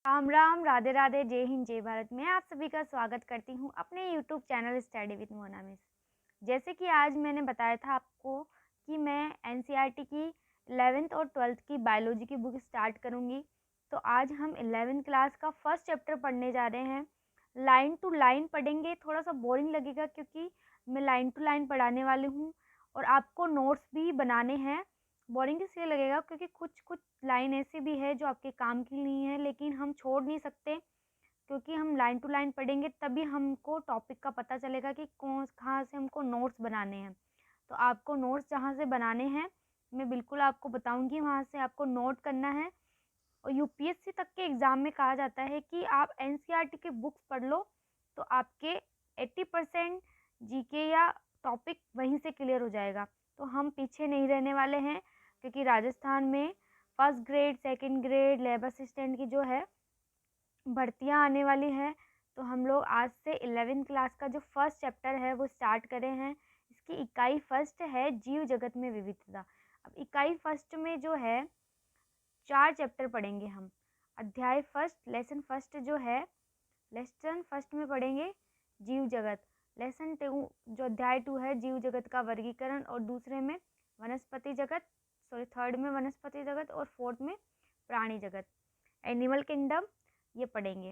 राम राम, राधे राधे, जय हिंद, जय भारत। मैं आप सभी का स्वागत करती हूँ अपने YouTube channel study with Mona miss. जैसे कि आज मैंने बताया था आपको कि मैं एनसीईआरटी की 11th और 12th की बायोलॉजी की बुक स्टार्ट करूँगी। तो आज हम 11th क्लास का फर्स्ट चैप्टर पढ़ने जा रहे हैं। लाइन टू लाइन पढ़ेंगे, थोड़ा सा बोरिंग लगेगा क्योंकि मैं लाइन टू लाइन पढ़ाने वाली हूँ और आपको नोट्स भी बनाने हैं। बोरिंग इसलिए लगेगा क्योंकि कुछ कुछ लाइन ऐसी भी है जो आपके काम की नहीं है, लेकिन हम छोड़ नहीं सकते क्योंकि हम लाइन टू लाइन पढ़ेंगे तभी हमको टॉपिक का पता चलेगा कि कौन कहाँ से हमको नोट्स बनाने हैं। तो आपको नोट्स जहाँ से बनाने हैं मैं बिल्कुल आपको बताऊंगी, वहाँ से आपको नोट करना है। और यूपीएससी तक के एग्ज़ाम में कहा जाता है कि आप एनसीईआरटी की बुक्स पढ़ लो तो आपके 80% जीके या टॉपिक वहीं से क्लियर हो जाएगा। तो हम पीछे नहीं रहने वाले हैं क्योंकि राजस्थान में first grade, second grade, lab assistant की जो है भर्तियां आने वाली है। तो हम लोग आज से 11th क्लास का जो फर्स्ट चैप्टर है वो स्टार्ट करे हैं। इसकी इकाई फर्स्ट है जीव जगत में विविधता। अब इकाई फर्स्ट में जो है 4 चैप्टर पढ़ेंगे हम। अध्याय फर्स्ट, लेसन फर्स्ट जो है, लेसन फर्स्ट में पढ़ेंगे जीव जगत। लेसन 2 जो अध्याय 2 है जीव जगत का वर्गीकरण, और दूसरे में वनस्पति जगत, सॉरी थर्ड में वनस्पति जगत और फोर्थ में प्राणी जगत। एनिमल किंगडम ये पढ़ेंगे,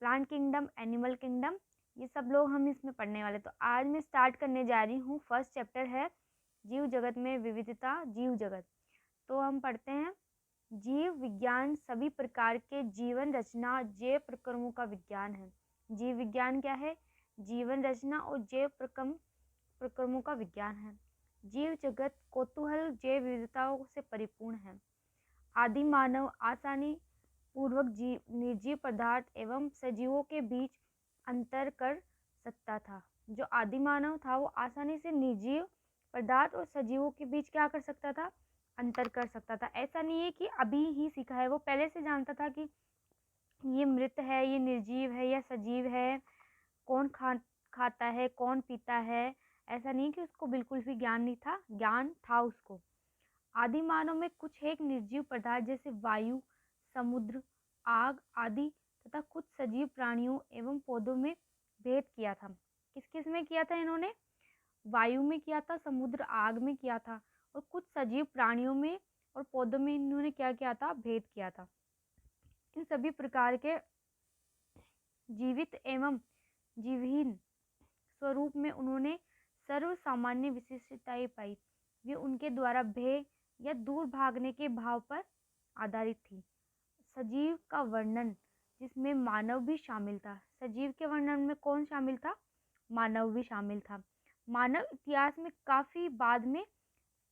प्लांट किंगडम, एनिमल किंगडम, ये सब लोग हम इसमें पढ़ने वाले। तो आज मैं स्टार्ट करने जा रही हूँ, फर्स्ट चैप्टर है जीव जगत में विविधता, जीव जगत। तो हम पढ़ते हैं। जीव विज्ञान सभी प्रकार के जीवन रचना जैव प्रक्रमों का विज्ञान है। जीव विज्ञान क्या है? जीवन रचना और जैव प्रक्रमों का विज्ञान है। जीव जगत कौतूहल जैव विविधताओं से परिपूर्ण है। आदि मानव आसानी पूर्वक निर्जीव पदार्थ एवं सजीवों के बीच अंतर कर सकता था। जो आदि मानव था वो आसानी से निर्जीव पदार्थ और सजीवों के बीच क्या कर सकता था? अंतर कर सकता था। ऐसा नहीं है कि अभी ही सीखा है, वो पहले से जानता था कि ये मृत है, ये निर्जीव है या सजीव है, कौन खाता है, कौन पीता है। ऐसा नहीं कि उसको बिल्कुल भी ज्ञान नहीं था, ज्ञान था उसको। आदि मानव में कुछ एक निर्जीव पदार्थ जैसे वायु, समुद्र, आग आदि तथा कुछ सजीव प्राणियों एवं पौधों में भेद किया था। किस किस में किया था इन्होंने? वायु में किया था, समुद्र आग में किया था, और कुछ सजीव प्राणियों में और पौधों में इन्होंने क्या किया था? भेद किया था। इन सभी प्रकार के जीवित एवं जीवहीन स्वरूप में उन्होंने सर्व सामान्य विशिष्टताएं पाई। वे उनके द्वारा भय या दूर भागने के भाव पर आधारित थी। सजीव का वर्णन जिसमें मानव भी शामिल था। सजीव के वर्णन में कौन शामिल था? मानव भी शामिल था। मानव इतिहास में काफी बाद में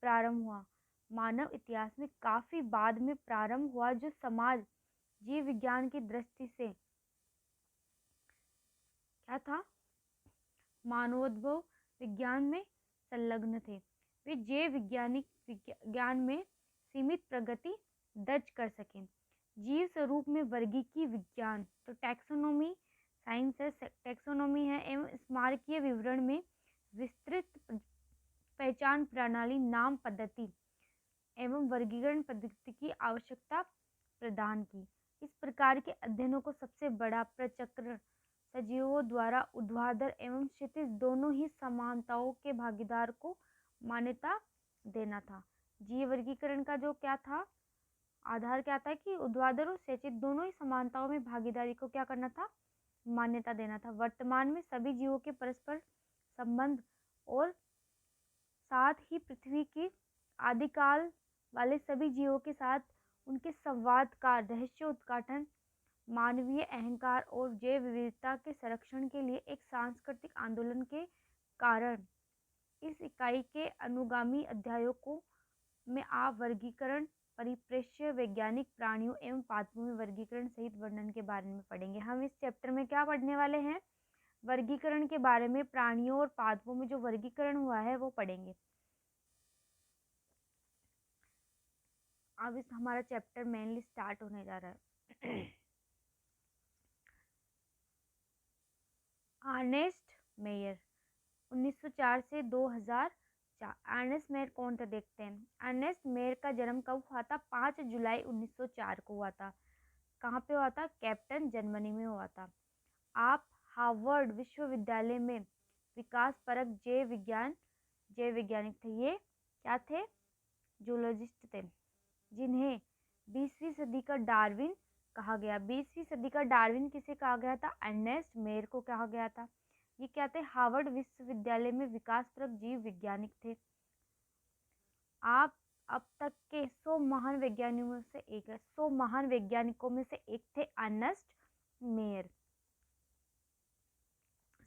प्रारंभ हुआ। मानव इतिहास में काफी बाद में प्रारंभ हुआ जो समाज जीव विज्ञान की दृष्टि से क्या था? मानवोद्भव विज्ञान में संलग्न थे। वे जैव वैज्ञानिक विज्ञान में सीमित प्रगति दर्ज कर सकें। जीव स्वरूप में वर्गीकीय विज्ञान, तो टैक्सोनॉमी साइंस है, टैक्सोनॉमी है, एवं स्मारकीय विवरण में विस्तृत पहचान प्रणाली, नाम पद्धति एवं वर्गीकरण पद्धति की आवश्यकता प्रदान की। इस प्रकार के अध्ययनों को सबसे बड़ा प्रचक्र सजीवों द्वारा ऊर्ध्वाधर एवं क्षितिज दोनों ही समानताओं के भागीदार को मान्यता देना था। जीव वर्गीकरण का जो क्या था? आधार क्या था कि ऊर्ध्वाधर और क्षैतिज दोनों ही समानताओं में भागीदारी को क्या करना था? मान्यता देना था। वर्तमान में सभी जीवों के परस्पर संबंध और साथ ही पृथ्वी की आदिकाल वाले सभी जीवों के साथ उनके संवाद का रहस्य उद्घाटन मानवीय अहंकार और जैव विविधता के संरक्षण के लिए एक सांस्कृतिक आंदोलन के कारण इस इकाई के अनुगामी अध्यायों को में आप वर्गीकरण परिप्रेक्ष्य, वैज्ञानिक प्राणियों एवं पादपों में वर्गीकरण सहित वर्णन के बारे में पढ़ेंगे। हम इस चैप्टर में क्या पढ़ने वाले हैं? वर्गीकरण के बारे में। प्राणियों और पादपों में जो वर्गीकरण हुआ है वो पढ़ेंगे। अब इस हमारा चैप्टर मेनली स्टार्ट होने जा रहा है। अर्नेस्ट मेयर 1904 से 2004। अर्नेस्ट मेयर कौन था देखते हैं। अर्नेस्ट मेयर का जन्म कब हुआ था? 5 जुलाई 1904 को हुआ था। कहाँ पे हुआ था? कैप्टन जर्मनी में हुआ था। आप हार्वर्ड विश्वविद्यालय में विकास परक जैव वैज्ञानिक थे। ये क्या थे? जूलॉजिस्ट थे, जिन्हें 20वीं सदी का डार्विन कहा गया। 20वीं सदी का डार्विन किसे कहा गया था? अर्नेस्ट मेयर को कहा गया था। ये क्या थे? हार्वर्ड विश्वविद्यालय में विकास परक जीव वैज्ञानिक थे। आप अब तक के 100 महान वैज्ञानिकों में से एक है। 100 महान वैज्ञानिकों में से एक थे अर्नेस्ट मेयर।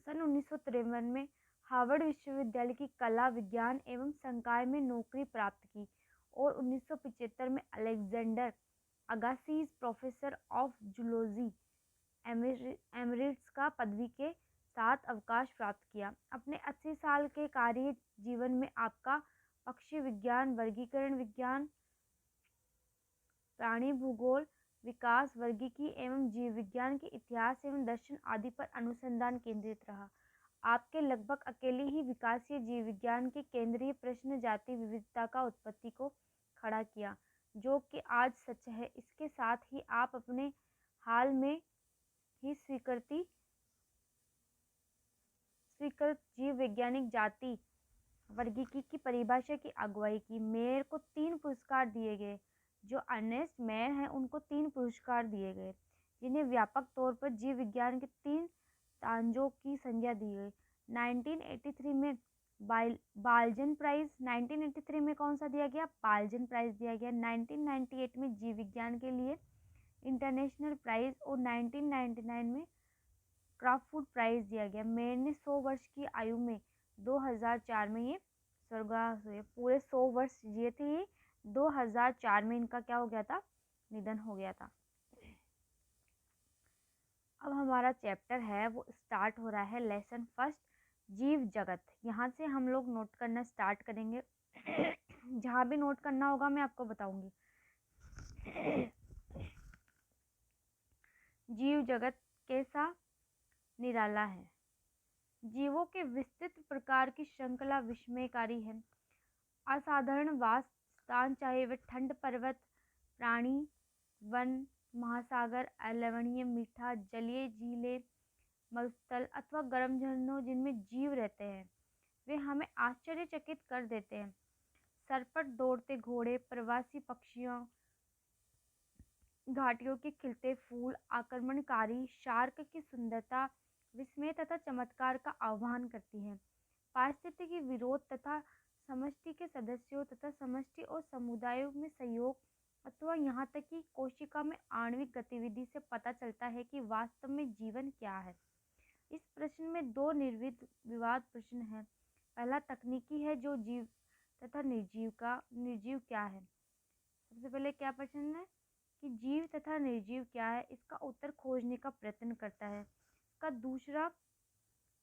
सन 1953 में हार्वर्ड विश्वविद्यालय की कला, विज्ञान एवं संकाय में नौकरी प्राप्त की और 1975 में Alexander अगासिज professor of zoology Emirates का पदवी के साथ अवकाश प्राप्त किया। अपने 80 साल के कार्य जीवन में आपका पक्षी विज्ञान, वर्गीकरण विज्ञान, प्राणी भूगोल, विकास, वर्गीकी एवं जीव विज्ञान के इतिहास एवं दर्शन आदि पर अनुसंधान केंद्रित रहा। आपके लगभग अकेले ही विकासीय जीव विज्ञान के केंद्रीय प्रश्न जाति विविधता का उत्पत्ति को खड़ा किया, जो कि आज सच है। इसके साथ ही आप अपने हाल में ही स्वीकृत जीव वैज्ञानिक जाति वर्गीकी की परिभाषा की अगुवाई की। मेयर को 3 पुरस्कार दिए गए। जो अर्नेस्ट मेयर हैं उनको 3 पुरस्कार दिए गए, जिन्हें व्यापक तौर पर जीव विज्ञान के 3 तांजों की संज्ञा दी गई। 1983 में बाल्जन प्राइज, 1983 में कौन सा दिया गया? बाल्जन प्राइज दिया गया। 1998 में जीव विज्ञान के लिए इंटरनेशनल प्राइज और 1999 में क्राफूड प्राइज दिया गया। मेयर ने 100 वर्ष की आयु में 2004 में ये स्वर्गवास हुए। पूरे 100 वर्ष जिए थे ये। 2004 में इनका क्या हो गया था? निधन हो गया था। अब हमारा चैप्टर है वो स्टार्ट हो रहा है। लेसन फर्स्ट, जीव जगत। यहाँ से हम लोग नोट करना स्टार्ट करेंगे। जहाँ भी नोट करना होगा मैं आपको बताऊंगी। जीव जगत कैसा निराला है। जीवों के विस्तृत प्रकार की श्रृंखला विस्मयकारी है। असाधारण वास स्थान, चाहे वे ठंड, पर्वत, प्राणी, वन, महासागर, अलवणीय, मीठा, जलीय झीलें, मरुस्थल अथवा गर्म झरनों जिनमें जीव रहते हैं, वे हमें आश्चर्यचकित कर देते हैं। सरपट दौड़ते घोड़े, प्रवासी पक्षियों, घाटियों के खिलते फूल, आक्रमणकारी शार्क की सुंदरता विस्मय तथा चमत्कार का आह्वान करती है। पारिस्थितिकी विरोध तथा समष्टि के सदस्यों तथा समष्टि और समुदायों में सहयोग अथवा यहाँ तक कि कोशिका में आणविक गतिविधि से पता चलता है कि वास्तव में जीवन क्या है। इस प्रश्न में 2 विवाद प्रश्न हैं। पहला तकनीकी है, जो जीव तथा निर्जीव क्या है। सबसे पहले क्या प्रश्न है कि जीव तथा निर्जीव क्या है, इसका उत्तर खोजने का प्रयत्न करता है। इसका दूसरा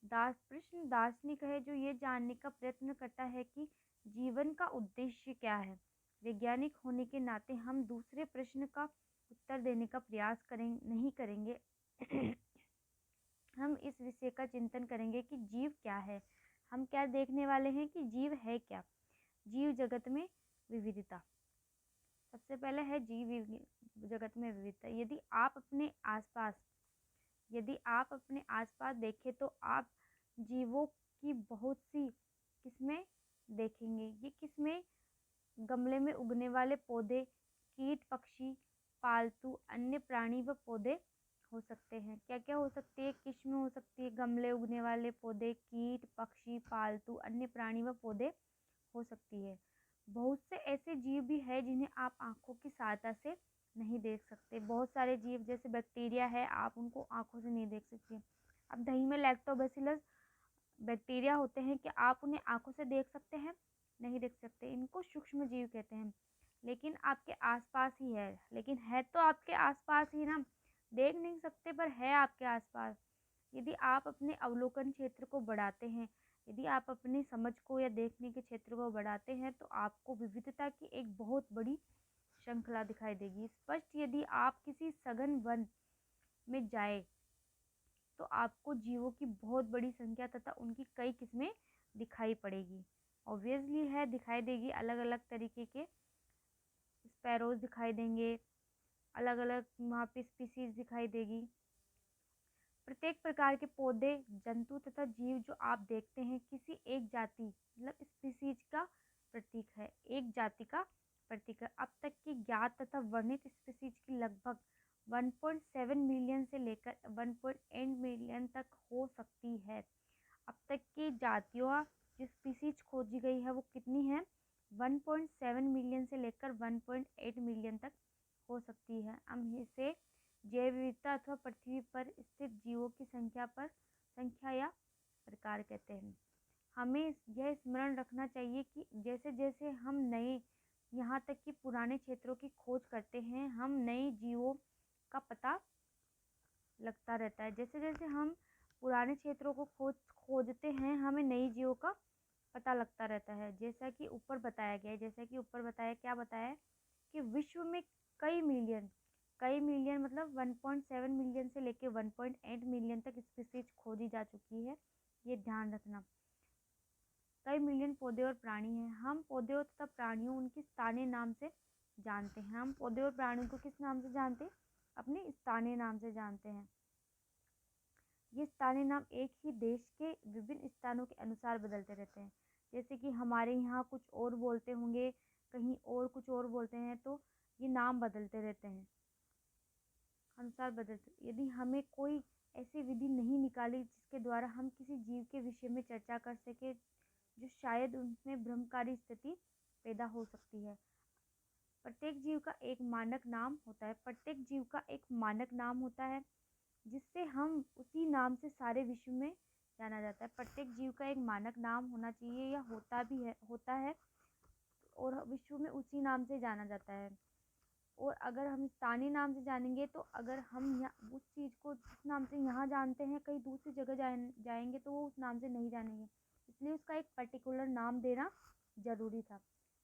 प्रश्न दार्शनिक है, जो ये जानने का प्रयत्न करता है कि जीवन का उद्देश्य क्या है। वैज्ञानिक होने के नाते हम दूसरे प्रश्न का उत्तर देने का प्रयास नहीं करेंगे। हम इस विषय का चिंतन करेंगे कि जीव क्या है। हम क्या देखने वाले हैं कि जीव है क्या। जीव जगत में विविधता। सबसे पहले है जीव जगत में विविधता। यदि आप अपने आसपास देखें तो आप जीवों की बहुत सी किस्में देखेंगे। ये किस्में गमले में उगने वाले पौधे, कीट, पक्षी, पालतू अन्य प्राणी व पौधे हो सकते हैं। क्या क्या हो सकती है? किस्में हो सकती है, गमले उगने वाले पौधे, कीट, पक्षी, पालतू अन्य प्राणी व पौधे हो सकती है। बहुत से ऐसे जीव भी है जिन्हें आप आंखों की सहायता से नहीं देख सकते। बहुत सारे जीव जैसे बैक्टीरिया है, आप उनको आंखों से नहीं देख सकते। अब दही में लैक्टोबैसिलस बैक्टीरिया होते हैं कि आप उन्हें आंखों से देख सकते हैं? नहीं देख सकते। इनको सूक्ष्म जीव कहते हैं। लेकिन आपके आसपास ही है। लेकिन है तो आपके आसपास ही ना, देख नहीं सकते पर है आपके आसपास। यदि आप अपने अवलोकन क्षेत्र को बढ़ाते हैं, यदि आप अपनी समझ को या देखने के क्षेत्र को बढ़ाते हैं, तो आपको विविधता की एक बहुत बड़ी श्रृंखला दिखाई देगी। स्पष्ट, यदि आप किसी सघन वन में जाए तो आपको जीवों की बहुत बड़ी संख्या तथा उनकी कई किस्में दिखाई पड़ेगी। ऑब्वियसली है, दिखाई देगी। अलग अलग तरीके के स्पैरोज दिखाई देंगे, अलग अलग वहाँ पे स्पीसीज दिखाई देगी। प्रत्येक प्रकार के पौधे, जंतु तथा जीव जो आप देखते हैं किसी एक जाति मतलब स्पीसीज का प्रतीक है, एक जाति का प्रतीक है। अब तक की ज्ञात तथा वर्णित स्पीसीज की लगभग 1.7 मिलियन से लेकर 1.8 मिलियन तक हो सकती है। अब तक की जातियों जो स्पीसीज खोजी गई है वो कितनी है? 1.7 मिलियन से लेकर 1.8 मिलियन तक हो सकती है। हम इसे जैव विविधता अथवा पृथ्वी पर स्थित जीवों की संख्या या प्रकार कहते हैं। हमें यह स्मरण रखना चाहिए कि जैसे जैसे हम नए यहाँ तक कि पुराने क्षेत्रों की खोज करते हैं, हम नए जीवों का पता लगता रहता है। जैसे जैसे हम पुराने क्षेत्रों को खोजते हैं, हमें नई जीवों का पता लगता रहता है। जैसा कि ऊपर बताया गया है, क्या बताया है कि विश्व में कई मिलियन मतलब 1.7 मिलियन से लेके 1.8 मिलियन तक स्पीसीज खोजी जा चुकी है। ये ध्यान रखना। कई मिलियन पौधे और प्राणी हैं। हम पौधों तथा प्राणियों उनके स्थानीय नाम से जानते हैं। हम पौधे और प्राणियों को किस नाम से जानते हैं? अपने स्थानीय नाम से जानते हैं। ये स्थानीय नाम एक ही देश के विभिन्न स्थानों के अनुसार बदलते रहते हैं। जैसे कि हमारे यहाँ कुछ और बोलते होंगे, कहीं और कुछ और बोलते हैं, तो ये नाम बदलते रहते हैं, अनुसार बदलते। यदि हमें कोई ऐसी विधि नहीं निकाली जिसके द्वारा हम किसी जीव के विषय में चर्चा कर सके जो शायद उनमें भ्रमकारी स्थिति पैदा हो सकती है। प्रत्येक जीव का एक मानक नाम होता है जिससे हम उसी नाम से सारे विश्व में जाना जाता है। प्रत्येक जीव का एक मानक नाम होना चाहिए या होता है और विश्व में उसी नाम से जाना जाता है। और अगर हम स्थानीय नाम से जानेंगे तो अगर हम उस चीज़ को जिस नाम से यहाँ जानते हैं कहीं दूसरी जगह जाएंगे तो वो उस नाम से नहीं जानेंगे, इसलिए उसका एक पर्टिकुलर नाम देना जरूरी था।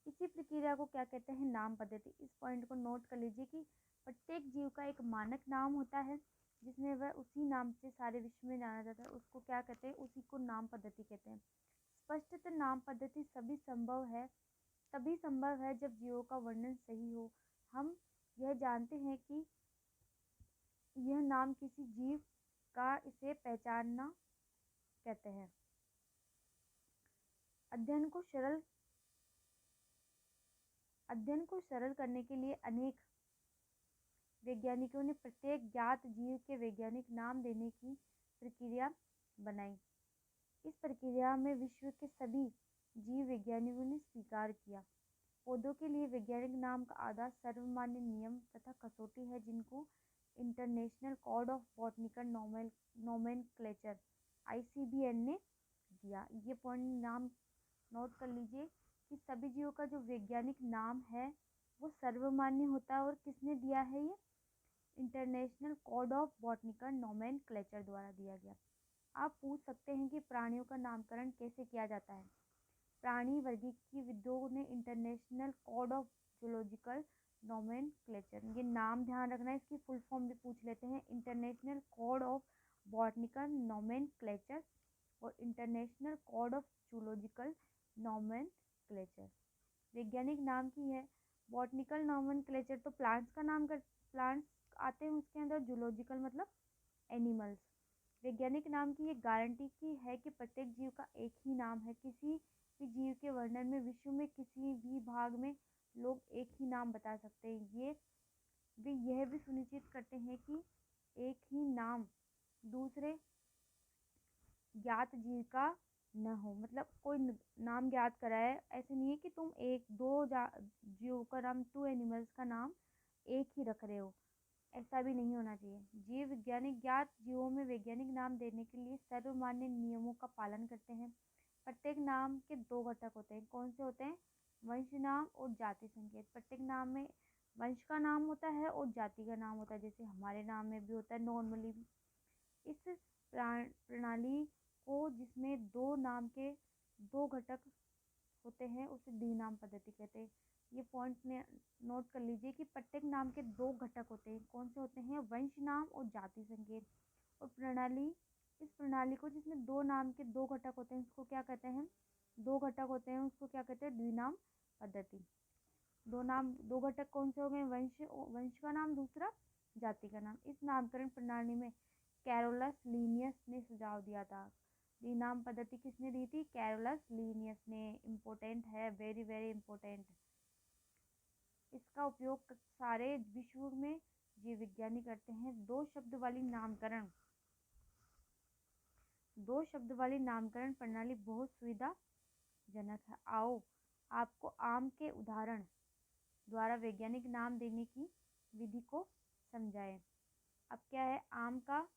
इसी प्रक्रिया को क्या कहते हैं? नाम पद्धति। इस पॉइंट को नोट कर लीजिए कि प्रत्येक जीव का एक मानक नाम होता है जिसमें वह उसी नाम से सारे विश्व में जाना जाता है, उसको क्या कहते हैं? उसी को नाम पद्धति कहते हैं। स्पष्टतः नाम पद्धति तभी संभव है जब जीवों का वर्णन सही हो। हम यह जानते हैं कि यह नाम किसी जीव का इसे पहचानना कहते हैं। अध्ययन को सरल करने के लिए अनेक वैज्ञानिकों ने प्रत्येक ज्ञात जीव के वैज्ञानिक नाम देने की प्रक्रिया बनाई। इस प्रक्रिया में विश्व के सभी जीव वैज्ञानिकों ने स्वीकार किया। पौधों के लिए वैज्ञानिक नाम का आधार सर्वमान्य नियम तथा कसौटी है जिनको international code of botanical nomenclature ICBN ने दिया। ये पॉइंट नाम नोट कर लीजिए कि सभी जीवों का जो वैज्ञानिक नाम है वो सर्वमान्य होता है और किसने दिया है? ये international code of botanical nomenclature द्वारा दिया गया। आप पूछ सकते हैं कि प्राणियों का नामकरण कैसे किया जाता है? प्राणी वर्गीविदों ने international code of zoological nomenclature, ये नाम ध्यान रखना है, इसकी फुल फॉर्म भी पूछ लेते हैं। International code of botanical nomenclature और international code of zoological nomenclature वैज्ञानिक नाम की है। बॉटनिकल नोमेनक्लेचर तो प्लांट्स आते हैं उसके अंदर, जूलॉजिकल मतलब एनिमल्स। वैज्ञानिक नाम की ये गारंटी की है कि प्रत्येक जीव का एक ही नाम है। किसी भी जीव के वर्णन में विश्व में किसी भी भाग में लोग एक ही नाम बता सकते हैं। वे यह भी सुनिश्चित करते हैं कि एक ही नाम दूसरे ज्ञात जीव का न हो। मतलब कोई नाम ज्ञात करा है, ऐसे नहीं है कि तुम दो जीव का नाम, 2 एनिमल्स का नाम एक ही रख रहे हो, ऐसा भी नहीं होना चाहिए। जीव वैज्ञानिक ज्ञात जीवों में वैज्ञानिक नाम देने के लिए सर्वमान्य नियमों का पालन करते हैं। प्रत्येक नाम के 2 घटक होते हैं। कौन से होते हैं? वंश नाम और जाति संकेत। प्रत्येक नाम में वंश का नाम होता है और जाति का नाम होता है, जैसे हमारे नाम में भी होता है नॉर्मली। इस प्रणाली को जिसमें 2 नाम के 2 घटक होते हैं उसे द्विनाम पद्धति कहते हैं। ये पॉइंट नोट कर लीजिए कि प्रत्येक नाम के 2 घटक होते हैं। कौन से होते हैं? वंश नाम और जाति संकेत। और इस प्रणाली को जिसमें 2 नाम के 2 घटक होते हैं उसको क्या कहते हैं? 2 घटक होते हैं उसको क्या कहते हैं? द्विनाम पद्धति। दो घटक कौन से हो गए? वंश का नाम, दूसरा जाति का नाम। इस नामकरण प्रणाली में कैरोलस लीनियस ने सुझाव दिया था। द्विनाम पद्धति किसने दी थी? कैरोलस लीनियस ने। इम्पोर्टेंट है, वेरी वेरी इम्पोर्टेंट। इसका उपयोग सारे विश्व में जीव विज्ञानी करते हैं। दो शब्द वाली नामकरण प्रणाली बहुत सुविधाजनक है। आओ आपको आम के उदाहरण द्वारा वैज्ञानिक नाम देने की विधि को समझाएं। अब क्या है? आम का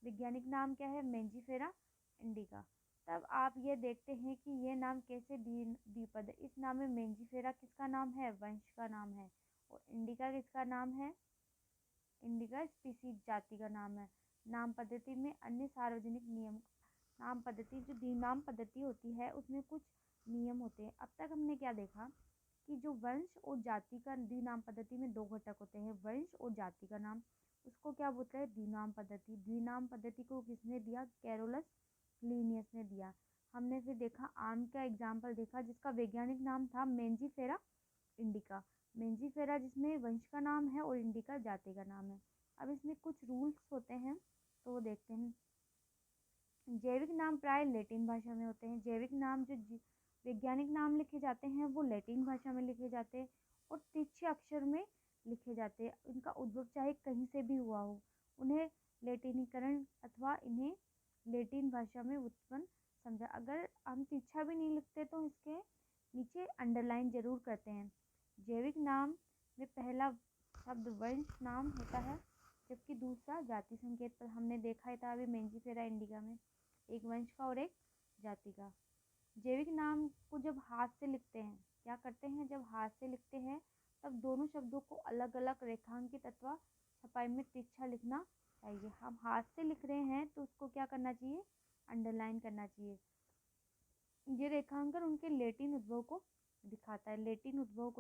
वैज्ञानिक नाम क्या है? Mangifera indica. तब आप ये देखते हैं कि ये नाम कैसे द्विपद है। इस नाम में मेंजीफेरा किसका नाम है? वंश का नाम है। और इंडिका किसका नाम है? इंडिका स्पीसीज, जाति का नाम है। नाम पद्धति में अन्य सार्वजनिक नियम। नाम पद्धति जो द्विनाम पद्धति होती है उसमें कुछ नियम होते हैं। अब तक हमने क्या देखा कि जो वंश और जाति का, द्विनाम पद्धति में दो घटक होते हैं, वंश और जाति का नाम, उसको क्या बोलते हैं? द्विनाम पद्धति। द्विनाम पद्धति को किसने दिया? कैरोलस लीनियस ने दिया। हमने फिर देखा आम का एग्जाम्पल देखा जिसका वैज्ञानिक नाम था मेंजीफेरा इंडिका। मेंजीफेरा जिसमें वंश का नाम है और इंडिका जाति का नाम है। अब इसमें कुछ रूल्स होते हैं तो वो देखते हैं। जैविक नाम प्राय लैटिन भाषा में होते हैं। जैविक नाम जो वैज्ञानिक नाम लिखे जाते हैं वो लैटिन भाषा में लिखे जाते हैं और तिरछे अक्षर में लिखे जाते हैं। इनका उद्भव चाहे कहीं से भी हुआ हो, उन्हें लैटिनीकरण अथवा इन्हें लैटिन भाषा में उत्पन्न समझा। अगर हम तिरछा भी नहीं लिखते तो इसके नीचे अंडरलाइन जरूर करते हैं। जैविक नाम में पहला शब्द वंश नाम होता है जबकि दूसरा जाति संकेत पर। हमने देखा ही था अभी मेंजीफेरा इंडिका में, एक वंश का और एक जाति का। जैविक नाम को जब हाथ से लिखते हैं, क्या करते हैं? जब हाथ से लिखते हैं तब दोनों शब्दों को अलग अलग रेखांकित अथवा छपाई में तिरछा लिखना चाहिए। हम हाथ से लिख रहे हैं तो उसको क्या करना चाहिए? अंडरलाइन करना चाहिए। ये रेखांकन उनके लैटिन उद्भव को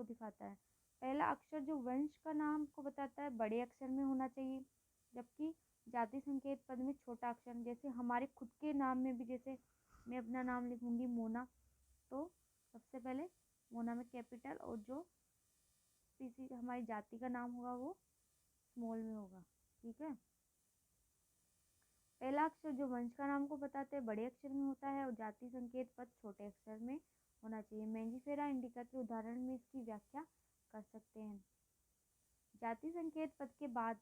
दिखाता है। पहला अक्षर जो वंश का नाम को बताता है बड़े अक्षर में होना चाहिए, जबकि जाति संकेत पद में छोटा अक्षर। जैसे हमारे खुद के नाम में भी, जैसे मैं अपना नाम लिखूंगी मोना, तो सबसे पहले मोना में कैपिटल, और जो स्पीसीज हमारी जाति का नाम होगा वो स्मॉल में होगा। ठीक है। पहला अक्षर जो वंश का नाम को बताते हैं बड़े अक्षर में होता है और जाति संकेत पद छोटे अक्षर में होना चाहिए। मेंजीफेरा इंडिका के उदाहरण में इसकी व्याख्या कर सकते हैं। जाति संकेत पद के बाद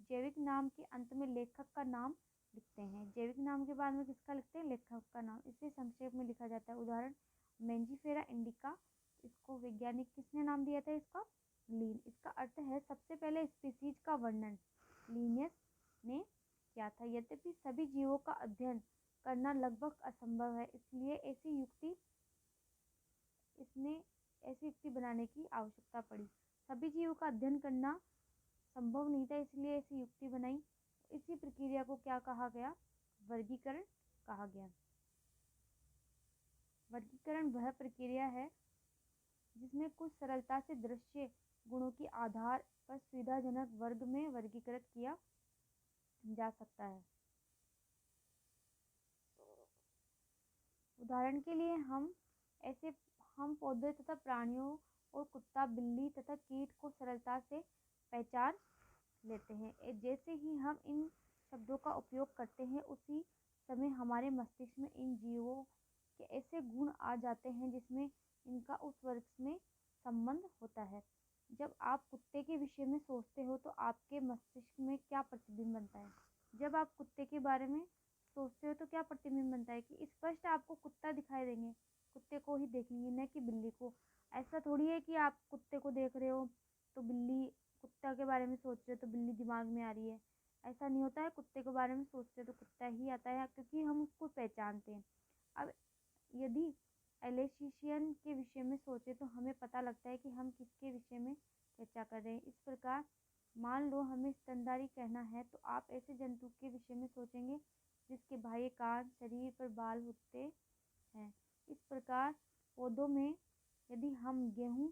जैविक नाम के अंत में लेखक का नाम लिखते हैं। जैविक नाम के बाद में किसका लिखते हैं? लेखक का नाम। इसे संक्षेप में लिखा जाता है। उदाहरण मेंजीफेरा इंडिका, इसको वैज्ञानिक किसने नाम दिया था? इसका लीन। इसका अर्थ है सबसे पहले स्पीसीज का वर्णन लीनियस ने किया था। यद्यपि सभी जीवों का अध्ययन करना लगभग असंभव है, इसलिए ऐसी युक्ति बनाने की आवश्यकता पड़ी। सभी जीवों का अध्ययन करना संभव नहीं था, इसलिए ऐसी युक्ति बनाई। इसी प्रक्रिया को क्या कहा गया? वर्गीकरण कहा गया। वर्गीकरण वह प्रक्रिया है जिसमें कुछ सरलता से दृश्य गुणों के आधार पर सुविधाजनक वर्ग में वर्गीकृत किया जा सकता है। उदाहरण के लिए हम पौधे तथा प्राणियों और कुत्ता, बिल्ली तथा कीट को सरलता से पहचान लेते हैं। जैसे ही हम इन शब्दों का उपयोग करते हैं उसी समय हमारे मस्तिष्क में इन जीवों के ऐसे गुण आ जाते हैं जिसमें इनका उस वर्ग में संबंध होता है। जब आप कुत्ते के विषय में सोचते हो तो आपके मस्तिष्क में क्या प्रतिबिंब बनता है? जब आप कुत्ते के बारे में सोचते हो तो क्या प्रतिबिंब बनता है? कि स्पष्ट आपको कुत्ता दिखाई देंगे, कुत्ते को ही देखेंगे, न कि बिल्ली को। ऐसा थोड़ी है कि आप कुत्ते को देख रहे हो तो कुत्ता के बारे में सोच रहे हो तो बिल्ली दिमाग में आ रही है। ऐसा नहीं होता है। कुत्ते के बारे में सोचते तो कुत्ता ही आता है, क्योंकि हम उसको पहचानते हैं। अब यदि एलेशियन के विषय में सोचे तो हमें पता लगता है कि हम किसके विषय में चर्चा कर रहे हैं। इस प्रकार मान लो हमें स्तनधारी कहना है तो आप ऐसे जंतु के विषय में सोचेंगे जिसके बाह्य कान, शरीर पर बाल होते हैं। इस प्रकार पौधों में यदि हम गेहूं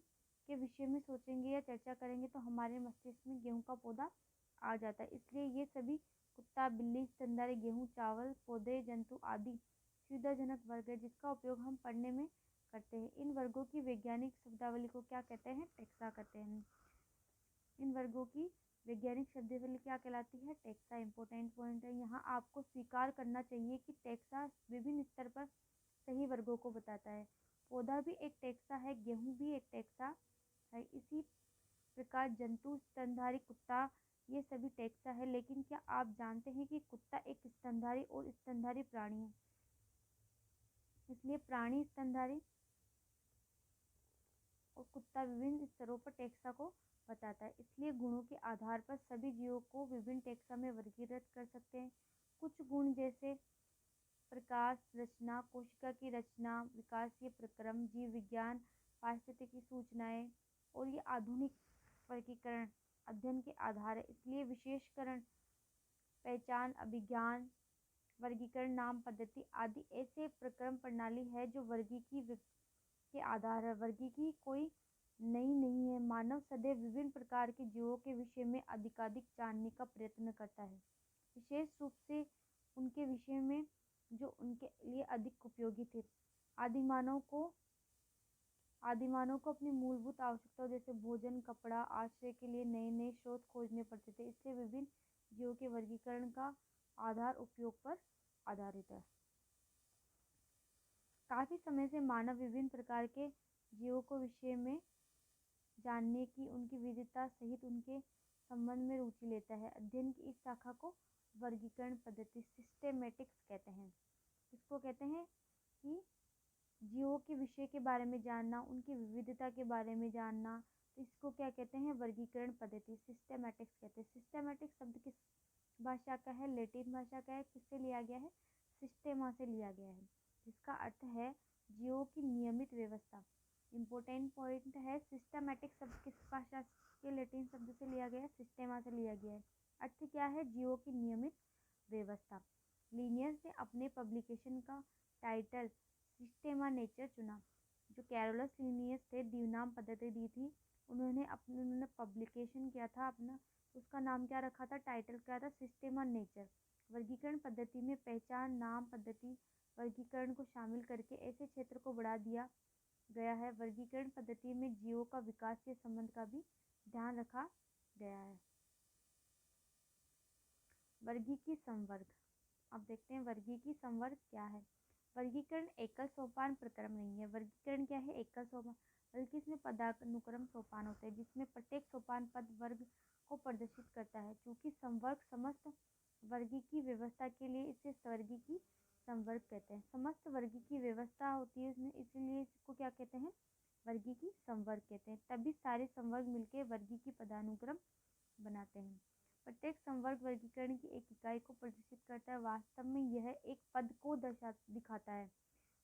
के विषय में सोचेंगे या चर्चा करेंगे तो हमारे मस्तिष्क में गेहूं का पौधा आ जाता है। इसलिए ये सभी कुत्ता, बिल्ली, स्तनधारी, गेहूं, चावल, पौधे, जंतु आदि सुविधाजनक वर्ग है जिसका उपयोग हम पढ़ने में करते हैं। इन वर्गों की वैज्ञानिक शब्दावली को क्या कहते हैं? टैक्सा कहते हैं। इन वर्गों की वैज्ञानिक शब्दावली क्या कहलाती है? टैक्सा। इंपॉर्टेंट पॉइंट है, यहाँ आपको स्वीकार करना चाहिए कि टैक्सा विभिन्न स्तर पर सही वर्गों को बताता है। पौधा भी एक टैक्सा है, गेहूं भी एक टैक्सा है, इसी प्रकार जंतु, स्तनधारी, कुत्ता, ये सभी टैक्सा है। लेकिन क्या आप जानते हैं कि कुत्ता एक स्तनधारी और स्तनधारी प्राणी है? इसलिए प्राणी स्तनधारी और कुत्ता विभिन्न स्तरों पर टैक्सा को बताता है। इसलिए गुणों के आधार पर सभी जीवों को विभिन्न टैक्सा में वर्गीकृत कर सकते हैं। कुछ गुण जैसे प्रकाश, रचना, कोशिका की रचना, विकासीय प्रक्रम, जीव विज्ञान, पारिस्थितिकी सूचनाएं, और ये आधुनिक वर्गीकरण अध्ययन के आधार है। इसलिए विशेषकरण, पहचान, अभिज्ञान, वर्गीकरण, नाम पद्धति आदि ऐसे प्रक्रम प्रणाली है जो वर्गीकी के आधार है। वर्गीकी कोई नई नहीं है। मानव सदैव विभिन्न प्रकार के जीवों के विषय में अधिकाधिक जानने का प्रयत्न करता है, विशेष रूप से उनके विषय में जो उनके लिए अधिक उपयोगी थे। आदिमानव को अपनी मूलभूत आवश्यकताओं जैसे भोजन, कपड़ा, आश्रय के लिए नए नए स्रोत खोजने पड़ते थे। इसलिए विभिन्न जीवों के वर्गीकरण का आधार उपयोग पर आधारित है। काफी समय से मानव विभिन्न प्रकार के जीवों को विषय में जानने की, उनकी विविधता सहित उनके संबंध में रुचि लेता है। अध्ययन की इस शाखा को वर्गीकरण पद्धति, सिस्टेमेटिक्स कहते हैं। इसको कहते हैं कि जीवों के विषय के बारे में जानना, उनकी विविधता के बारे में जानना, तो इसको क्या कहते हैं? वर्गीकरण पद्धति, सिस्टेमेटिक्स कहते हैं। सिस्टेमेटिक्स शब्द किस भाषा का है? लैटिन भाषा का है। किससे लिया गया है? सिस्टेमा से लिया गया है, जिसका अर्थ है जीवों की नियमित व्यवस्था। इम्पोर्टेंट पॉइंट है, सिस्टमैटिक शब्द किस भाषा के लैटिन शब्द से लिया गया है? सिस्टेमा से लिया गया है। अर्थ क्या है? जीवों की नियमित व्यवस्था। लीनियस ने अपने पब्लिकेशन का टाइटल सिस्टेमा नेचर चुना। जो कैरोलस लीनियस थे, दिवनाम पद्धति दी थी उन्होंने पब्लिकेशन किया था अपना, उसका नाम क्या रखा था? टाइटल क्या था? सिस्टेमा नेचर। वर्गीकरण पद्धति में पहचान, नाम पद्धति, वर्गीकरण को शामिल करके ऐसे क्षेत्र को बढ़ा दिया गया है। वर्गीकरण पद्धति में जीवों का विकास के संबंध का भी ध्यान रखा गया है। वर्गीकी संवर्ग। अब देखते हैं वर्गीकी संवर्ग क्या है। वर्गीकरण एकल सोपान प्रक्रम नहीं है। वर्गीकरण क्या है? एकल सोपान, बल्कि इसमें पदानुक्रम सोपान होते हैं, जिसमें प्रत्येक सोपान पद वर्ग को प्रदर्शित करता है। क्योंकि संवर्ग समस्त वर्गीकी व्यवस्था के लिए इसे वर्गीकी संवर्ग कहते हैं। समस्त वर्गीकी व्यवस्था होती है इसमें, इसलिए इसको क्या कहते हैं? वर्गीकी संवर्ग कहते हैं। तभी सारे संवर्ग मिलकर वर्गीकी पदानुक्रम बनाते हैं। प्रत्येक संवर्ग वर्गीकरण की एक इकाई को प्रदर्शित करता है। वास्तव में यह एक पद को दिखाता है।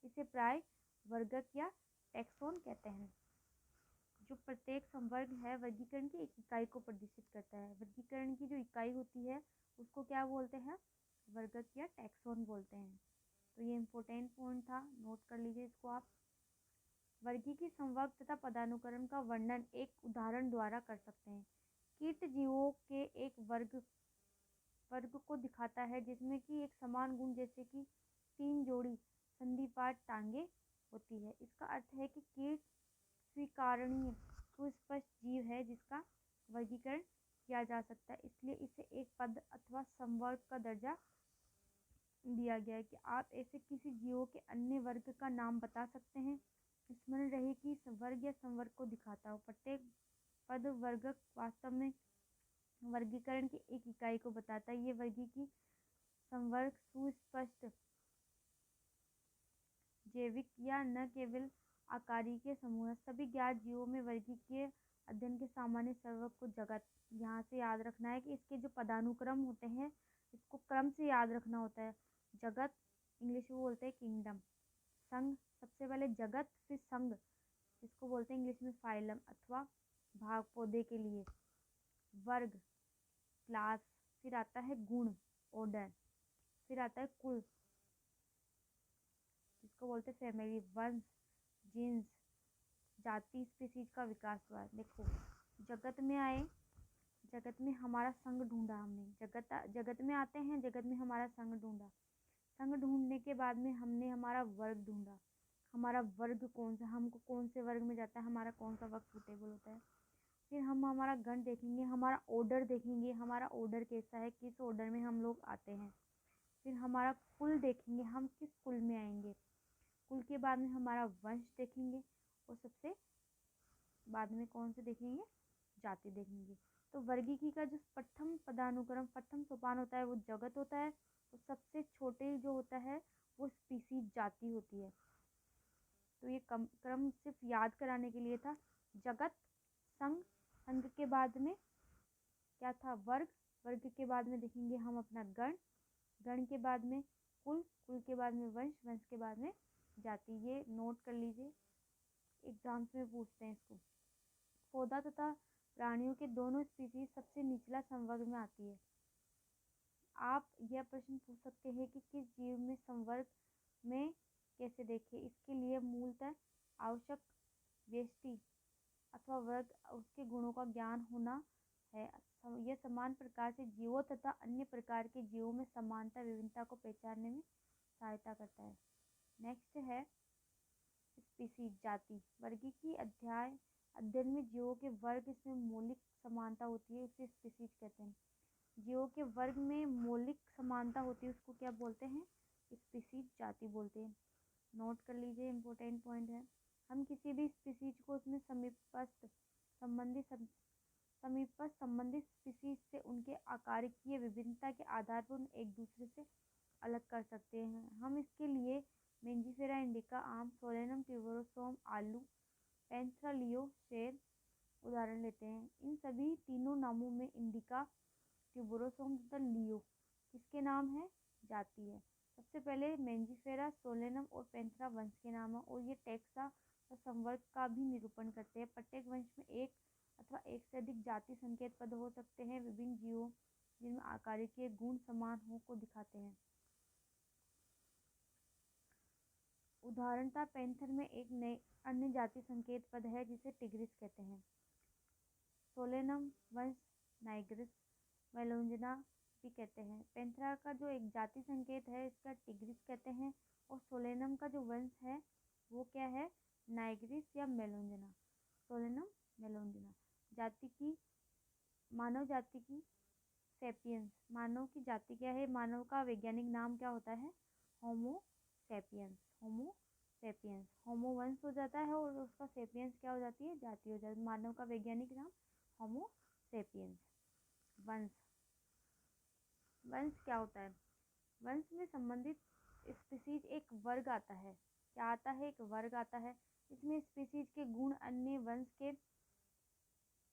इसे प्राय वर्गक या टैक्सोन कहते हैं। जो प्रत्येक संवर्ग है वर्गीकरण की एक इकाई को प्रदर्शित करता है। वर्गीकरण की जो इकाई होती है उसको क्या बोलते हैं? वर्गक या टैक्सोन बोलते हैं। तो ये इम्पोर्टेंट पॉइंट था, नोट कर लीजिए इसको आप। वर्गीकी संवर्ग तथा पदानुक्रम का वर्णन एक उदाहरण द्वारा कर सकते हैं। कीट जीवों के एक वर्ग को दिखाता है जिसमें कि एक समान गुण जैसे कि 3 जोड़ी संधिपाद टांगे होती है। इसका अर्थ है कि कीट स्वीकारणीय सुस्पष्ट जीव है जिसका वर्गीकरण किया जा सकता है, इसलिए इसे एक पद अथवा संवर्ग का दर्जा दिया गया है। कि आप ऐसे किसी जीवों के अन्य वर्ग का नाम बता सकते हैं? स्मरण रहे कि वर्ग या संवर्ग को दिखाता हो। प्रत्येक पद वर्गक वास्तव में वर्गीकरण की एक इकाई को बताता है। ये वर्गीकी संवर्ग सुस्पष्ट जैविक या न केवल आकारीय के समूह है। सभी ज्ञात जीवों में वर्गीकीय अध्ययन के सामान्य संवर्ग को जगत, यहाँ से याद रखना है कि इसके जो पदानुक्रम होते हैं इसको क्रम से याद रखना होता है। जगत इंग्लिश में बोलते हैं किंगडम। संघ, सबसे पहले जगत फिर संघ, इसको बोलते हैं इंग्लिश में फाइलम अथवा भाग पौधे के लिए। वर्ग क्लास, फिर आता है गुण ऑर्डर, फिर आता है कुल जिसको बोलते हैं फैमिली। वंश जीन्स, जाति स्पीसीज का विकास हुआ। देखो जगत में आए, जगत में हमारा संग ढूंढा हमने, जगत में आते हैं, जगत में हमारा संग ढूंढा, संग ढूंढने के बाद में हमने हमारा वर्ग ढूंढा, हमारा वर्ग कौन सा, हमको कौन से वर्ग में जाता है, हमारा कौन सा वर्ग सूटेबल होता है। फिर हम हमारा गण देखेंगे, हमारा ऑर्डर देखेंगे, हमारा ऑर्डर कैसा है, किस ऑर्डर में हम लोग आते हैं। फिर हमारा कुल देखेंगे, हम किस कुल में आएंगे। कुल के बाद में हमारा वंश देखेंगे, और सबसे बाद में कौन से देखेंगे, जाति देखेंगे। तो वर्गीकी का जो प्रथम पदानुक्रम, प्रथम सोपान होता है वो जगत होता है, और सबसे छोटे जो होता है वो स्पीसीज, जाति होती है। तो ये क्रम सिर्फ याद कराने के लिए था। जगत, संघ, संघ के बाद में क्या था, वर्ग, वर्ग के बाद में देखेंगे हम अपना गण, गण के बाद में कुल, कुल के बाद में वंश, वंश के बाद में जाति। ये नोट कर लीजिए, एग्जाम्स में पूछते हैं इसको। पौधा तथा प्राणियों के दोनों स्पीसीज सबसे निचला संवर्ग में आती है। आप यह प्रश्न पूछ सकते हैं कि किस जीव में संवर्ग में कैसे देखें। इसके लिए मूलतः आवश्यक व्यष्टि अथवा वर्ग, उसके गुणों का ज्ञान होना है। यह समान प्रकार से जीवों तथा अन्य प्रकार के जीवों में समानता विभिन्नता को पहचानने में सहायता करता है। नेक्स्ट है स्पीसीज, जाति। वर्गीकी अध्ययन में जीवों के वर्ग इसमें मौलिक समानता होती है, उसे स्पीसीज कहते हैं। जीवों के वर्ग में मौलिक समानता होती है, उसको क्या बोलते हैं, स्पीसीज, जाति बोलते हैं। नोट कर लीजिए, इम्पोर्टेंट पॉइंट है। हम किसी भी स्पीसीज को उसमें समीपस्थ संबंधित स्पीसीज से उनके आकारिकीय विभिन्नता के आधार पर एक दूसरे से अलग कर सकते हैं। हम इसके लिए मेंजिफेरा इंडिका आम, सोलेनम ट्यूबरोसोम आलू, पैंथेरा लियो शेर उदाहरण लेते हैं। इन सभी तीनों नामों में इंडिका, ट्यूबरोसोम तथा लियो किसके नाम है, जाति है। सबसे पहले मेंजिफेरा, सोलेनम और पैंथेरा वंश के नाम है, और ये टैक्सा और संवर्ग का भी निरूपण करते हैं। प्रत्येक वंश में एक अथवा एक से अधिक जाति संकेत पद हो सकते हैं। विभिन्न जीवों जिनमें आकारिकीय गुण समान हो को दिखाते हैं। उदाहरणतः पैंथर में एक नए अन्य जाति संकेत पद है जिसे टिग्रिस कहते हैं। सोलेनम वंश नाइग्रिस, मेलोंजना भी कहते हैं। पैंथेरा का जो एक जाति संकेत है इसका टिग्रिस कहते हैं, और सोलेनम का जो वंश है वो क्या है, नाइग्रिस या मेलोंजना। सोलेनम, मेलोंजना। जाति की, मानव जाति की सेपियंस, मानव की जाति क्या है, मानव का वैज्ञानिक नाम क्या होता है, होमो सेपियंस, होमो सेपियंस। होमो वंश हो जाता है और उसका सेपियंस क्या हो जाती है, जाति हो जाती है। मानव का वैज्ञानिक नाम होमो सेपियंस। वंश, वंश क्या होता है, वंश में संबंधित स्पीसीज एक वर्ग आता है। क्या आता है, एक वर्ग आता है। इसमें स्पीसीज के गुण अन्य वंश के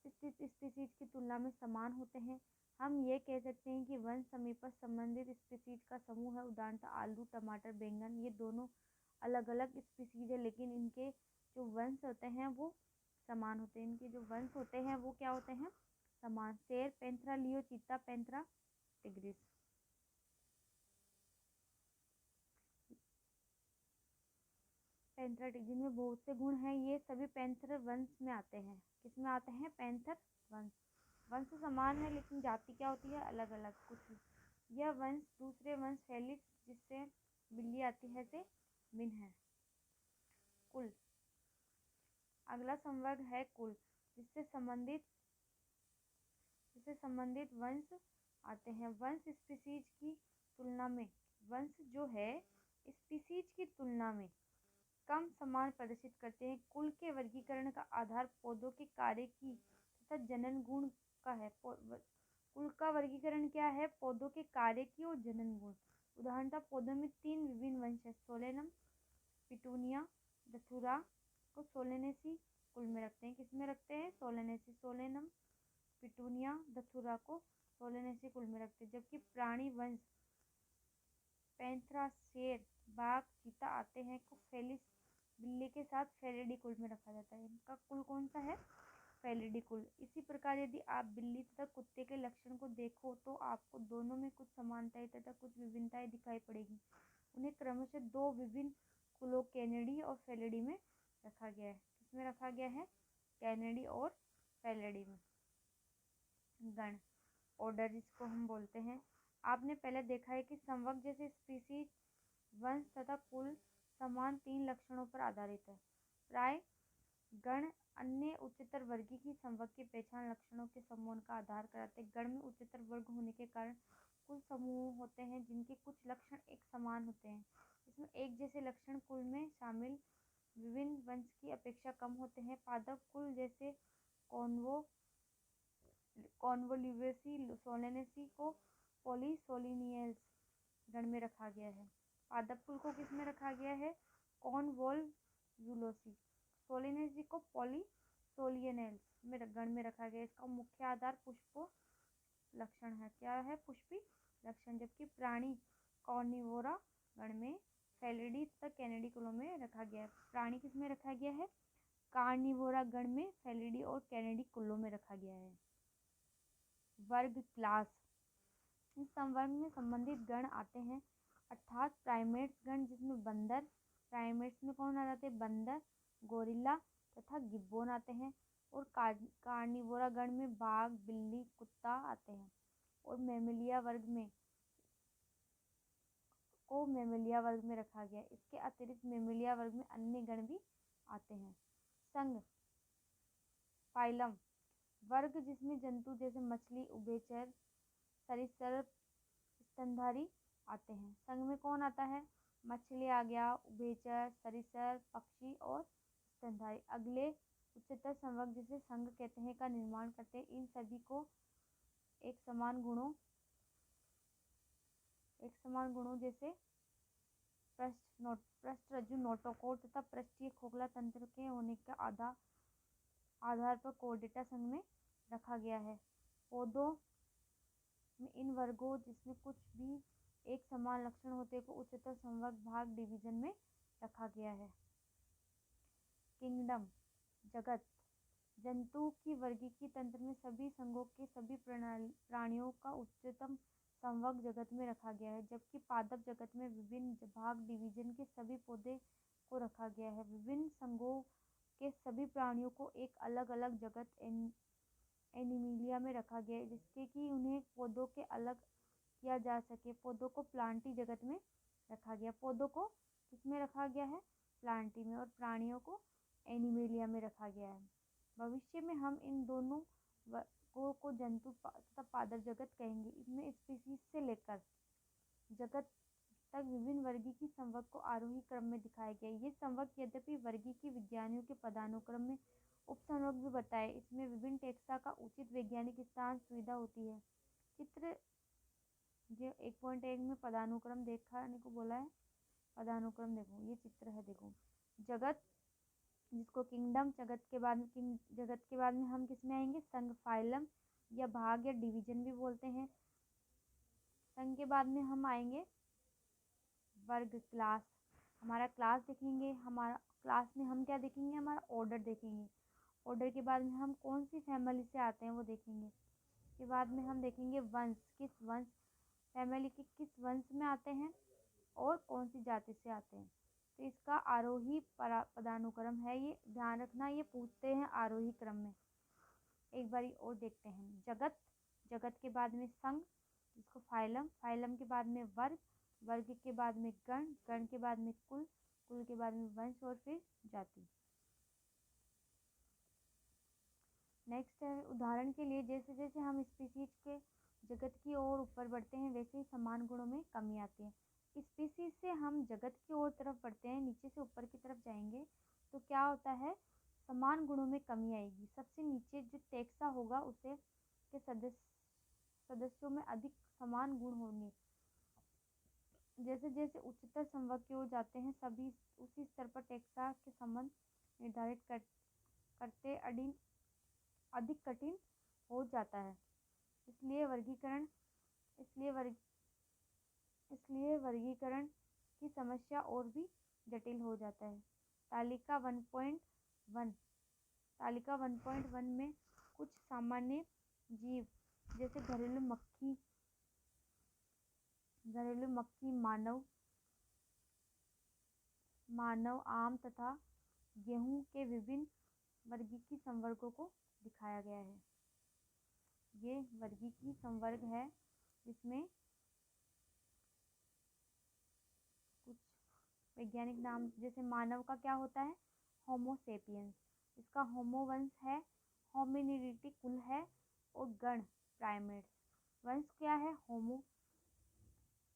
स्पीसीज की तुलना में समान होते हैं। हम ये कह सकते हैं कि वंश समीपस्थ संबंधित स्पीसीज का समूह है। उदाहरणतः आलू, टमाटर, बैंगन, ये दोनों अलग अलग स्पीसीज है, लेकिन इनके जो वंश होते हैं वो समान होते हैं। इनके जो वंश होते हैं वो क्या होते हैं, समान। शेर, पैंथेरा लियो, चीता, पैंथेरा टिग्रिस। पैंथेरा टिग्रिस में बहुत से गुण हैं, ये सभी पैंथर वंश में आते हैं। किस में आते हैं, पैंथर वंश। वंश समान है लेकिन जाति क्या होती है, अलग अलग कुछ। यह वंश दूसरे वंश फेलिक्स, जिससे बिल्ली आती है, से भिन्न है। कुल, अगला संवर्ग है कुल, जिससे संबंधित वंश आते हैं। वंश स्पीसीज की तुलना में, वंश जो है स्पीसीज की तुलना में कम समान प्रदर्शित करते हैं। कुल के वर्गीकरण का आधार पौधों के कार्य की तथा जनन गुण का है। कुल का वर्गीकरण क्या है, पौधों के कार्य की और जनन गुण। उदाहरणतः पौधों में 3 विभिन्न वंश है। सोलेनम, पिटूनिया, दथुरा को सोलेनेसी कुल में रखते हैं। किस में रखते हैं, सोलेनेसी। सोलेनम, पिटूनिया, दथुरा को सोलेनेसी कुल में रखते हैं। जबकि प्राणी वंश पैंथेरा, शेर, बाघ, चीता आते हैं को फेलिस, बिल्ली के साथ फेलिडी कुल में रखा जाता है। इनका कुल कौन सा है, फेलिडी कुल। इसी प्रकार यदि आप बिल्ली तथा कुत्ते के लक्षण को देखो तो आपको दोनों में कुछ समानताएं तथा कुछ विभिन्नताएं दिखाई पड़ेगी। उन्हें क्रमशः 2 विभिन्न कुलों कैनिडी और फेलिडी में रखा गया है। किसमें रखा गया है, कैनिडी और फेलिडी में। गण, ऑर्डर जिसको हम बोलते हैं। आपने पहले देखा है कि संवर्ग जैसे स्पीसीज, वंश तथा कुल समान 3 लक्षणों पर आधारित है। प्राय गण अन्य उच्चतर वर्गीय की संवर्ग की पहचान लक्षणों के समूह का आधार कराते। गण में उच्चतर वर्ग होने के कारण कुल समूह होते हैं जिनके कुछ लक्षण एक समान होते हैं। इसमें एक जैसे लक्षण कुल में शामिल विभिन्न वंश की अपेक्षा कम होते हैं। पादप कुल जैसे कॉन्वोल्यूवेसी सोलेनेसी को पॉलीसोलिनियल्स गण में रखा गया है। पादप कुल को किस में रखा गया है? कॉन्वोल्यूलोसी। सोलिनेसी को पॉलीसोलियनेल्स में गण में रखा गया है। इसका मुख्य आधार पुष्प लक्षण है। क्या है? पुष्पी लक्षण। जबकि प्राणी कॉर्निवोरा गण में फेलिडी तथा कैनिडी कुलों में रखा गया है। प्राणी किस में रखा गया है? कार्निवोरा गण में फेलिडी और कैनिडी कुलों में रखा गया है। वर्ग क्लास। इस संवर्ग में संबंधित गण आते हैं अर्थात प्राइमेट्स गण जिसमें बंदर, प्राइमेट्स में कौन आ जाते हैं? बंदर, गोरिल्ला तथा गिब्बोन आते हैं। और कार्निवोरा गण में बाघ, बिल्ली, कुत्ता आते हैं। और मैमेलिया वर्ग में रखा गया है। इसके अतिरिक्त मैमेलिया वर्ग में अन्य गण भी आते हैं। संघ फाइलम वर्ग जिसमें जंतु जैसे मछली, उभयचर, सरीसृप, स्तनधारी आते हैं। संघ में कौन आता है? मछली आ गया, उभयचर, सरीसृप, पक्षी और स्तनधारी। अगले उच्चतर संवर्ग जिसे संघ कहते हैं का निर्माण करते हैं। इन सभी को एक समान गुणों जैसे पृष्ठरज्जु नोटोकॉर्ड तथा पृष्ठीय खोखला तंत्र के होने का आधार पर कोर्डेटा संघ में रखा गया है। पौधों में इन वर्गों जिसमें कुछ भी एक समान लक्षण होते को उच्चतर संवर्ग भाग डिवीजन में रखा गया है। किंगडम जगत जंतु की वर्गीय तंत्र में सभी संघों के सभी प्राणियों का उच्चतम संवर्ग जगत में रखा गया है। जबकि पादप जगत में विभिन्न भाग डिवीजन के सभी पौधे को रखा गया है। विभिन्न संघों के सभी प्राणियों को एक अलग अलग जगत एनिमिलिया में रखा गया है जिससे कि उन्हें पौधों के अलग किया जा सके। पौधों को प्लांटी जगत में रखा गया। पौधों को किसमें रखा गया है? प्लांटी में। और प्राणियों को एनिमिलिया में रखा गया है। भविष्य में हम इन दोनों वर्गों को जंतु तथा पादप जगत कहेंगे। इसमें स्पीसीज से लेकर जगत तक विभिन्न वर्गीय की संवर्ग को आरोही क्रम में दिखाया गया। ये संवर्ग यद्यपि वर्गीय की विज्ञानियों के पदानुक्रम में उपसंवर्ग भी बताए। इसमें विभिन्न टेक्सा का उचित वैज्ञानिक स्थान सुविधा होती है। चित्र जो 1.1 में पदानुक्रम देखने को बोला है। पदानुक्रम देखो, ये चित्र है। देखो जगत जिसको किंगडम जगत के बाद में हम किस में आएंगे? संघ फाइलम या भाग या डिवीजन भी बोलते हैं। संघ के बाद में हम आएंगे वर्ग क्लास। हमारा क्लास देखेंगे। हमारा क्लास में हम क्या देखेंगे? हमारा ऑर्डर देखेंगे। ऑर्डर के बाद में हम कौन सी फैमिली से आते हैं वो देखेंगे। के बाद में हम देखेंगे वंश, किस वंश फैमिली के किस वंश में आते हैं और कौन सी जाति से आते हैं। तो इसका आरोही पदानुक्रम है। ये ध्यान रखना, ये पूछते हैं आरोही क्रम में। एक बारी और देखते हैं। जगत के बाद में संघ जिसको फाइलम के बाद में वर्ग के बाद में गण के बाद में कुल के बाद में वंश और फिर जाति। नेक्स्ट है उदाहरण के लिए जैसे जैसे हम स्पीसीज के जगत की ओर ऊपर बढ़ते हैं वैसे ही समान गुणों में कमी आती है। स्पीसीज से हम जगत की ओर तरफ बढ़ते हैं, नीचे से ऊपर की तरफ जाएंगे तो क्या होता है? समान गुणों में कमी आएगी। सबसे नीचे जो टेक्सा होगा उसे के सदस्यों में अधिक समान गुण होंगे। जैसे जैसे उच्चतर संवर्ग की ओर जाते हैं सभी उसी स्तर पर टेक्सा के संबंध निर्धारित करते अधिक कठिन हो जाता है। इसलिए वर्गीकरण की समस्या और भी जटिल हो जाता है। तालिका 1.1 में कुछ सामान्य जीव जैसे घरेलू मक्खी, मानव, आम तथा गेहूं के विभिन्न वर्गीय संवर्गों को दिखाया गया है। ये वर्गीय संवर्ग है जिसमें कुछ वैज्ञानिक नाम, जैसे मानव का क्या होता है, होमो सेपियंस, इसका होमो वंश है, होमिनिडिटी कुल है, और गण प्राइमेट्स। वंश क्या है, होमो,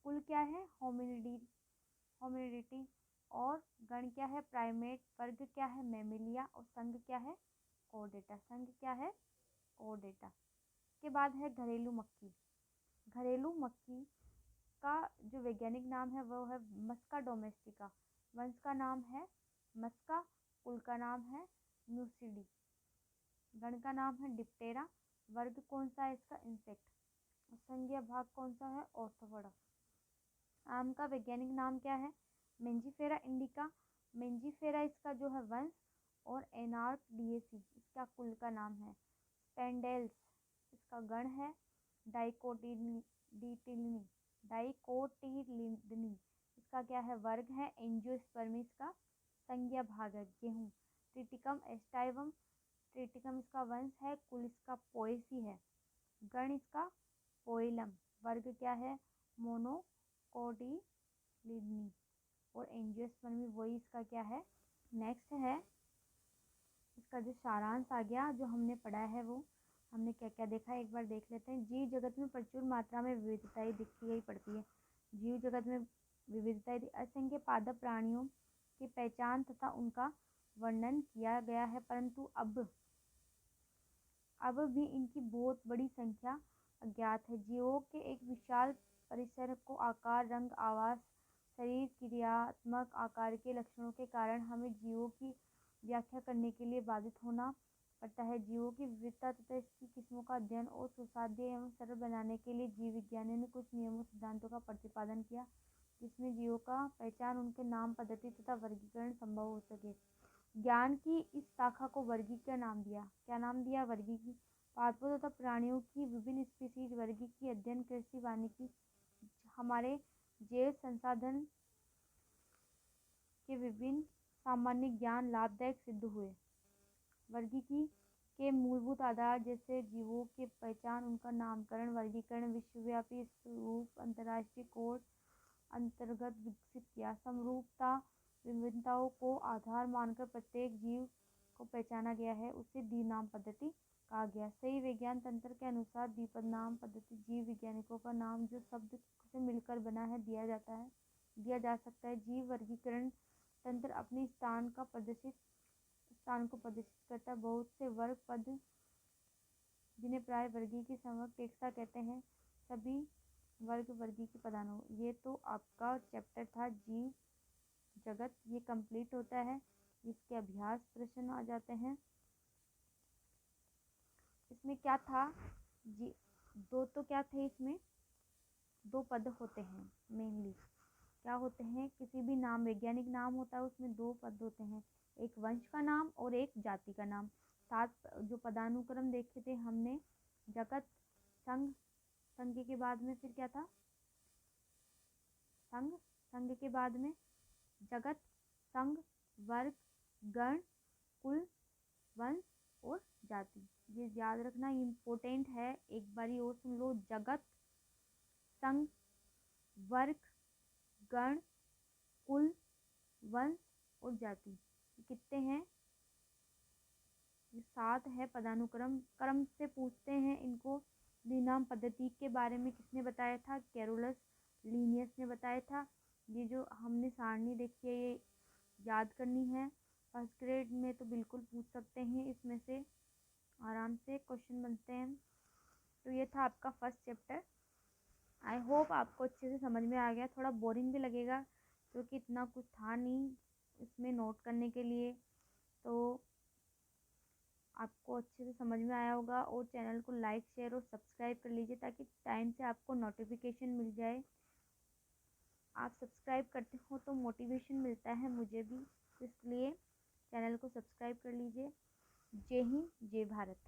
कुल क्या है, होमिनिडिटी, और गण क्या है, प्राइमेट, वर्ग क्या है, मैमेलिया, और संघ क्या है, कोर्डेटा। संघ क्या है, कोर्डेटा। के बाद है घरेलू मक्खी। घरेलू मक्खी का जो वैज्ञानिक नाम है वो है मस्का डोमेस्टिका। वंश का नाम है मस्का, कुल का नाम है म्यूसिडी, गण का नाम है डिप्टेरा, वर्ग कौन सा है इसका, इंसेक्ट, संज्ञा भाग कौन सा है, ऑर्थोपोडा। आम का वैज्ञानिक नाम क्या है, मेंजीफेरा इंडिका। मेंजीफेरा इसका जो है वंश, और एनार्क डीएसी इसका कुल का नाम है। स्पेंडेल्स इसका गण है, डाइकोटिलिडनी, डाइकोटिलिडनी इसका क्या है, वर्ग है। एंजियोस्पर्मी इसका संज्ञा भाग है, गेहूं। ट्रिटिकम एस्टाइवम, ट्रिटिकम इसका वंश है, कुल इसका पोएसी है, गण इसका पोइलम, वर्ग क्या है, मोनोकोटिलिडनी, और एंजियोस्पर्मी वही इसका क्या है। नेक्स्ट है इसका जो सारांश आ गया, जो हमने पढ़ा है वो हमने क्या क्या देखा है एक बार देख लेते हैं। जीव जगत में प्रचुर मात्रा में विविधताएं दिखती ही पड़ती है। जीव जगत में विविधताएं, असंख्य पादप प्राणियों की पहचान तथा उनका वर्णन किया गया है, परंतु अब भी इनकी बहुत बड़ी संख्या अज्ञात है। जीवों के एक विशाल परिसर को आकार, रंग, आवास, शरीर, क्रियात्मक आकार के लक्षणों के कारण हमें जीवों की व्याख्या करने के लिए बाधित होना पड़ता है। जीवों की विविधता तथा इसकी किस्मों का अध्ययन और सुसाध्य एवं सरल बनाने के लिए जीव विज्ञानियों ने कुछ नियमों सिद्धांतों का प्रतिपादन किया, जिसमें जीवों का पहचान, उनके नाम, पद्धति तथा वर्गीकरण संभव हो सके। ज्ञान की इस शाखा को वर्गीकरण नाम दिया। क्या नाम दिया, वर्गीकरण। पादपों तथा प्राणियों की विभिन्न स्पीसीज वर्गी की अध्ययन, कृषि, वानिकी, हमारे जैव संसाधन के विभिन्न सामान्य ज्ञान लाभदायक सिद्ध हुए। वर्गीकी के मूलभूत आधार जैसे जीवों की पहचान, उनका नामकरण, वर्गीकरण, विश्वव्यापी स्वरूप, अंतर्राष्ट्रीय कोड अंतर्गत विकसित किया। समरूपता, विभिन्नताओं को आधार मानकर प्रत्येक जीव को पहचाना गया है, उसे द्विनाम पद्धति कहा गया। सही विज्ञान तंत्र के अनुसार द्विपदनाम पद्धति जीव वैज्ञानिकों का नाम जो शब्द से मिलकर बना है दिया जा सकता है। जीव वर्गीकरण तंत्र अपने स्थान को प्रदर्शित करता है। बहुत से वर्ग पद, जिन्हें प्राय वर्गी की समकक्षा कहते हैं, सभी वर्ग वर्गी के पदानुक्रम। ये तो आपका चैप्टर था जीव जगत, ये कंप्लीट होता है। इसके अभ्यास प्रश्न आ जाते हैं। इसमें क्या था जी, दो तो क्या थे, इसमें दो पद होते हैं मेनली। क्या होते हैं, किसी भी नाम, वैज्ञानिक नाम होता है उसमें दो पद होते हैं, एक वंश का नाम और एक जाति का नाम। 7 जो पदानुक्रम देखे थे हमने, जगत, संघ, संघ के बाद में फिर क्या था, संघ, संघ के बाद में जगत, संघ, वर्ग, गण, कुल, वंश और जाति। ये याद रखना इम्पोर्टेंट है, एक बारी और सुन लो। जगत, संघ, वर्ग, गण, कुल, वंश और जाति, कितने हैं, ये 7 है पदानुक्रम। क्रम से पूछते हैं इनको। द्विनाम पद्धति के बारे में किसने बताया था, कैरोलस लीनियस ने बताया था। ये जो हमने सारणी देखी है ये याद करनी है, फर्स्ट ग्रेड में तो बिल्कुल पूछ सकते हैं, इसमें से आराम से क्वेश्चन बनते हैं। तो ये था आपका फर्स्ट चैप्टर। आई होप आपको अच्छे से समझ में आ गया। थोड़ा बोरिंग भी लगेगा क्योंकि इतना कुछ था नहीं इसमें नोट करने के लिए, तो आपको अच्छे से समझ में आया होगा। और चैनल को लाइक, शेयर और सब्सक्राइब कर लीजिए ताकि टाइम से आपको नोटिफिकेशन मिल जाए। आप सब्सक्राइब करते हो तो मोटिवेशन मिलता है मुझे भी, इसलिए चैनल को सब्सक्राइब कर लीजिए। जय हिंद, जय भारत।